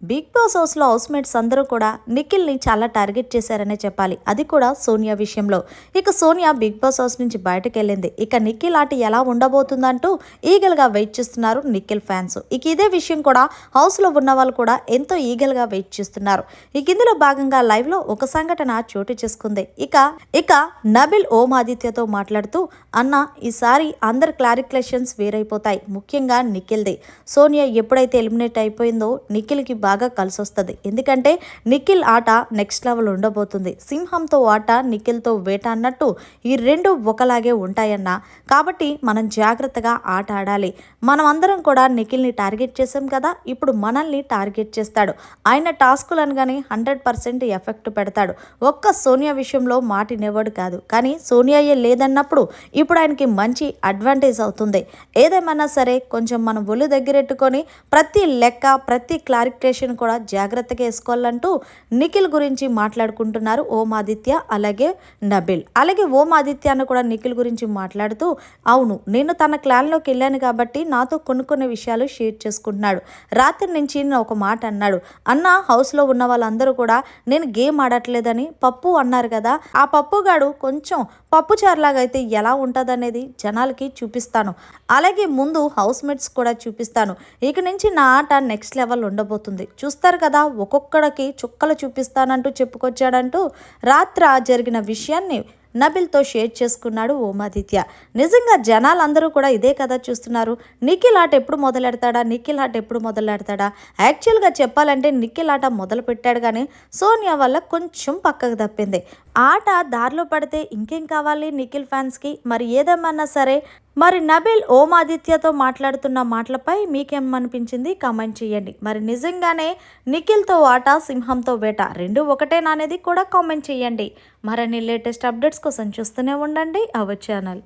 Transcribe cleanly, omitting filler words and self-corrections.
Big boss హౌస్లో housemates అందరూ కూడా నిఖిల్ని చాలా టార్గెట్ చేశారనే చెప్పాలి. అది కూడా సోనియా విషయంలో. ఇక సోనియా బిగ్ బాస్ హౌస్ నుంచి బయటకు వెళ్ళింది. ఇక నిఖిల్ ఆట ఎలా ఉండబోతుందంటూ ఈగల్గా వెయిట్ చేస్తున్నారు నిఖిల్ ఫ్యాన్స్. ఇక ఇదే విషయం కూడా హౌస్లో ఉన్న వాళ్ళు కూడా ఎంతో ఈగల్గా వెయిట్ చేస్తున్నారు. ఇక ఇందులో భాగంగా లైవ్లో ఒక సంఘటన చోటు చేసుకుంది. ఇక నబిల్ ఓం ఆదిత్యతో మాట్లాడుతూ, అన్న ఈసారి అందరి క్లారిఫికేషన్స్ వేరైపోతాయి, ముఖ్యంగా నిఖిల్ది. సోనియా ఎప్పుడైతే ఎలిమినేట్ అయిపోయిందో నిఖిల్కి బాగా కలిసి వస్తుంది. ఎందుకంటే నిఖిల్ ఆట నెక్స్ట్ లెవెల్ ఉండబోతుంది. సింహంతో ఆట, నిఖిల్తో వేట అన్నట్టు ఈ రెండు ఒకలాగే ఉంటాయన్న. కాబట్టి మనం జాగ్రత్తగా ఆట ఆడాలి. మనం అందరం కూడా నిఖిల్ని టార్గెట్ చేసాం కదా, ఇప్పుడు మనల్ని టార్గెట్ చేస్తాడు. ఆయన టాస్కులు అనగానే 100% ఎఫెక్ట్ పెడతాడు. ఒక్క సోనియా విషయంలో మాటినేవాడు కాదు, కానీ సోనియాయే లేదన్నప్పుడు ఇప్పుడు ఆయనకి మంచి అడ్వాంటేజ్ అవుతుంది. ఏదేమన్నా సరే కొంచెం మనం ఒళ్ళు దగ్గరెట్టుకొని ప్రతి లెక్క, ప్రతి క్లారిఫికేషన్ కూడా జాగ్రత్తగా వేసుకోవాలంటూ నిఖిల్ గురించి మాట్లాడుకుంటున్నారు ఓం ఆదిత్య, అలాగే నబిల్. అలాగే ఓం ఆదిత్యను కూడా నిఖిల్ గురించి మాట్లాడుతూ, అవును నేను తన క్లాన్లోకి వెళ్ళాను కాబట్టి నాతో కొన్ని విషయాలు షేర్ చేసుకుంటున్నాడు. రాత్రి నుంచి నేను ఒక మాట అన్నాడు, అన్న హౌస్లో ఉన్న వాళ్ళందరూ కూడా నేను గేమ్ ఆడట్లేదని పప్పు అన్నారు కదా, ఆ పప్పుగాడు కొంచెం పప్పుచారులాగా అయితే ఎలా ఉంటుందనేది జనాలకి చూపిస్తాను. అలాగే ముందు హౌస్మేట్స్ కూడా చూపిస్తాను. ఇక నుంచి నా ఆట నెక్స్ట్ లెవెల్ ఉండబోతుంది, చూస్తారు కదా, ఒక్కొక్కడికి చుక్కలు చూపిస్తానంటూ చెప్పుకొచ్చాడంటూ రాత్ర జరిగిన విషయాన్ని నబిల్తో షేర్ చేసుకున్నాడు ఓమాదిత్య. నిజంగా జనాలందరూ కూడా ఇదే కదా చూస్తున్నారు. నిఖిల్ ఆట ఎప్పుడు మొదలెడతాడా? యాక్చువల్గా చెప్పాలంటే నిఖిల్ ఆట మొదలు పెట్టాడు, కానీ సోనియా వల్ల కొంచెం పక్కకు తప్పింది. ఆట దారిలో పడితే ఇంకేం కావాలి నిఖిల్ ఫ్యాన్స్కి? మరి ఏదేమన్నా సరే, మరి నబిల్ ఓం ఆదిత్యతో మాట్లాడుతున్న మాటలపై మీకేమనిపించింది కామెంట్ చేయండి. మరి నిజంగానే నిఖిల్తో ఆట, సింహంతో వేట రెండు ఒకటేనా అనేది కూడా కామెంట్ చేయండి. మరిన్ని లేటెస్ట్ అప్డేట్స్ కోసం చూస్తూనే ఉండండి అవర్ ఛానల్.